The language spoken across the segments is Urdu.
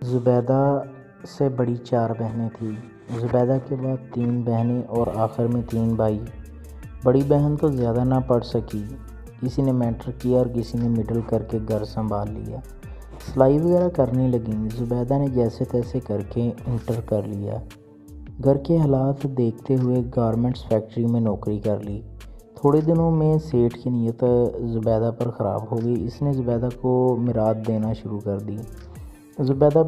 زبیدہ سے بڑی 4 بہنیں تھیں۔ زبیدہ کے بعد 3 بہنیں اور آخر میں 3 بھائی۔ بڑی بہن تو زیادہ نہ پڑھ سکی، کسی نے میٹرک کیا اور کسی نے مڈل کر کے گھر سنبھال لیا۔ سلائی وغیرہ کرنے لگیں۔ زبیدہ نے جیسے تیسے کر کے انٹر کر لیا۔ گھر کے حالات دیکھتے ہوئے گارمنٹس فیکٹری میں نوکری کر لی۔ تھوڑے دنوں میں سیٹھ کی نیت زبیدہ پر خراب ہو گئی۔ اس نے زبیدہ کو میراث دینا شروع کر دی۔ زبیدہ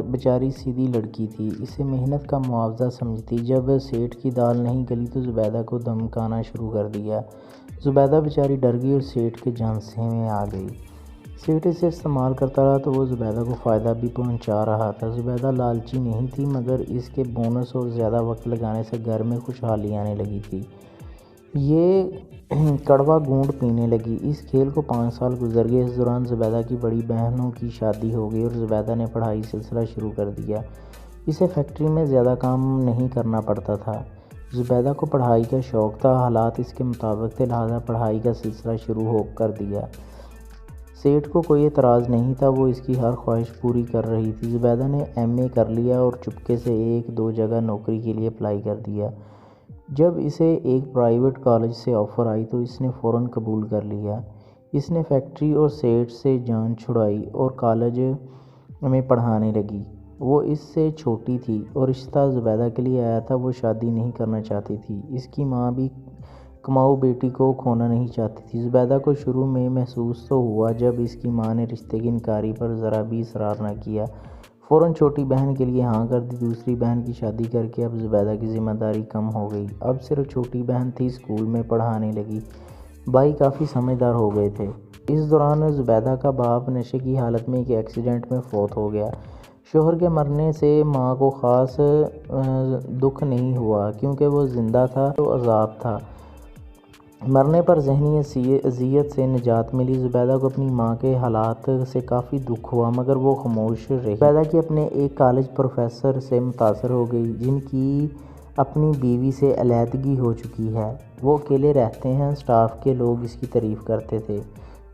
بیچاری سیدھی لڑکی تھی، اسے محنت کا معاوضہ سمجھتی۔ جب سیٹھ کی دال نہیں گلی تو زبیدہ کو دھمکانا شروع کر دیا۔ زبیدہ بیچاری ڈر گئی اور سیٹھ کے جھانسے میں آ گئی۔ سیٹھ اسے استعمال کرتا رہا تو وہ زبیدہ کو فائدہ بھی پہنچا رہا تھا۔ زبیدہ لالچی نہیں تھی، مگر اس کے بونس اور زیادہ وقت لگانے سے گھر میں خوشحالی آنے لگی تھی۔ یہ کڑوا گھونٹ پینے لگی۔ اس کھیل کو 5 سال گزر گئے۔ اس دوران زبیدہ کی بڑی بہنوں کی شادی ہو گئی اور زبیدہ نے پڑھائی سلسلہ شروع کر دیا۔ اسے فیکٹری میں زیادہ کام نہیں کرنا پڑتا تھا۔ زبیدہ کو پڑھائی کا شوق تھا، حالات اس کے مطابق تھے، لہٰذا پڑھائی کا سلسلہ شروع کر دیا۔ سیٹھ کو کوئی اعتراض نہیں تھا، وہ اس کی ہر خواہش پوری کر رہی تھی۔ زبیدہ نے ایم اے کر لیا اور چپکے سے 1-2 جگہ نوکری کے لیے اپلائی کر دیا۔ جب اسے ایک پرائیویٹ کالج سے آفر آئی تو اس نے فوراً قبول کر لیا۔ اس نے فیکٹری اور سیٹھ سے جان چھڑائی اور کالج میں پڑھانے لگی۔ وہ اس سے چھوٹی تھی اور رشتہ زبیدہ کے لیے آیا تھا۔ وہ شادی نہیں کرنا چاہتی تھی۔ اس کی ماں بھی کماؤ بیٹی کو کھونا نہیں چاہتی تھی۔ زبیدہ کو شروع میں محسوس تو ہوا، جب اس کی ماں نے رشتے کی انکاری پر ذرا بھی اصرار نہ کیا، فوراً چھوٹی بہن کے لیے ہاں کر دی۔ دوسری بہن کی شادی کر کے اب زبیدہ کی ذمہ داری کم ہو گئی۔ اب صرف چھوٹی بہن تھی، اسکول میں پڑھانے لگی۔ بھائی کافی سمجھدار ہو گئے تھے۔ اس دوران زبیدہ کا باپ نشے کی حالت میں ایک ایکسیڈنٹ میں فوت ہو گیا۔ شوہر کے مرنے سے ماں کو خاص دکھ نہیں ہوا، کیونکہ وہ زندہ تھا تو عذاب تھا۔ مرنے پر ذہنی اذیت سے نجات ملی۔ زبیدہ کو اپنی ماں کے حالات سے کافی دکھ ہوا، مگر وہ خاموش رہی۔ زبیدہ کی اپنے ایک کالج پروفیسر سے متاثر ہو گئی، جن کی اپنی بیوی سے علیحدگی ہو چکی ہے۔ وہ اکیلے رہتے ہیں، اسٹاف کے لوگ اس کی تعریف کرتے تھے۔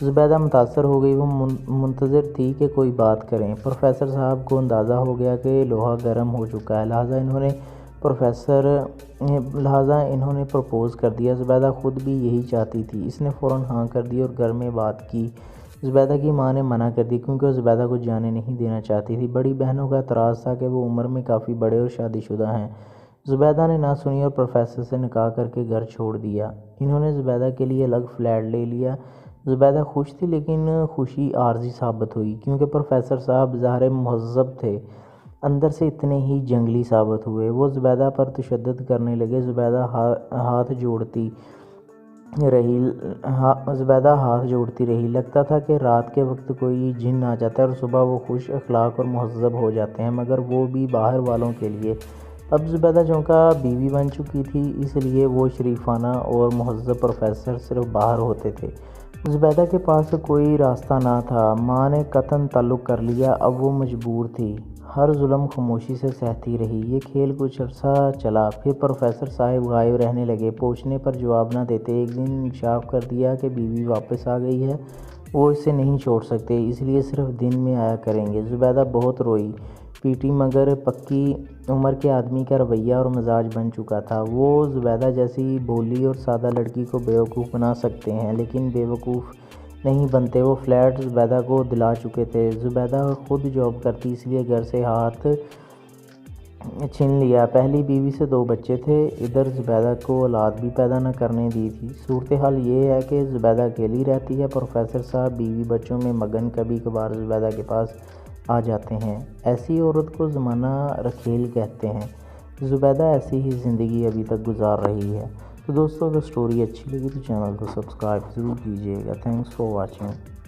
زبیدہ متاثر ہو گئی۔ وہ منتظر تھی کہ کوئی بات کریں۔ پروفیسر صاحب کو اندازہ ہو گیا کہ لوہا گرم ہو چکا ہے، لہٰذا انہوں نے پرپوز کر دیا۔ زبیدہ خود بھی یہی چاہتی تھی۔ اس نے فوراً ہاں کر دی اور گھر میں بات کی۔ زبیدہ کی ماں نے منع کر دی، کیونکہ وہ زبیدہ کو جانے نہیں دینا چاہتی تھی۔ بڑی بہنوں کا اعتراض تھا کہ وہ عمر میں کافی بڑے اور شادی شدہ ہیں۔ زبیدہ نے نہ سنی اور پروفیسر سے نکاح کر کے گھر چھوڑ دیا۔ انہوں نے زبیدہ کے لیے الگ فلیٹ لے لیا۔ زبیدہ خوش تھی، لیکن خوشی عارضی ثابت ہوئی، کیونکہ پروفیسر صاحب ظاہر مہذب تھے، اندر سے اتنے ہی جنگلی ثابت ہوئے۔ وہ زبیدہ پر تشدد کرنے لگے۔ زبیدہ ہاتھ جوڑتی رہی۔ لگتا تھا کہ رات کے وقت کوئی جن آ جاتا ہے اور صبح وہ خوش اخلاق اور مہذب ہو جاتے ہیں، مگر وہ بھی باہر والوں کے لیے۔ اب زبیدہ چونکہ بیوی بن چکی تھی، اس لیے وہ شریفانہ اور مہذب پروفیسر صرف باہر ہوتے تھے۔ زبیدہ کے پاس کوئی راستہ نہ تھا۔ ماں نے قطعاً تعلق کر لیا، اب وہ مجبور تھی۔ ہر ظلم خاموشی سے سہتی رہی۔ یہ کھیل کچھ عرصہ چلا، پھر پروفیسر صاحب غائب رہنے لگے، پوچھنے پر جواب نہ دیتے۔ ایک دن انکشاف کر دیا کہ بیوی واپس آ گئی ہے، وہ اسے نہیں چھوڑ سکتے، اس لیے صرف دن میں آیا کریں گے۔ زبیدہ بہت روئی پیٹی، مگر پکی عمر کے آدمی کا رویہ اور مزاج بن چکا تھا۔ وہ زبیدہ جیسی بھولی اور سادہ لڑکی کو بیوقوف بنا سکتے ہیں، لیکن بیوقوف نہیں بنتے۔ وہ فلیٹ زبیدہ کو دلا چکے تھے۔ زبیدہ خود جاب کرتی، اس لیے گھر سے ہاتھ چھین لیا۔ پہلی بیوی سے 2 بچے تھے، ادھر زبیدہ کو اولاد بھی پیدا نہ کرنے دی تھی۔ صورتحال یہ ہے کہ زبیدہ اکیلی رہتی ہے۔ پروفیسر صاحب بیوی بچوں میں مگن، کبھی کبھار زبیدہ کے پاس آ جاتے ہیں۔ ایسی عورت کو زمانہ رکھیل کہتے ہیں۔ زبیدہ ایسی ہی زندگی ابھی تک گزار رہی ہے۔ تو دوستو، اگر سٹوری اچھی لگی تو چینل کو سبسکرائب ضرور کیجیے گا۔ Thanks for watching.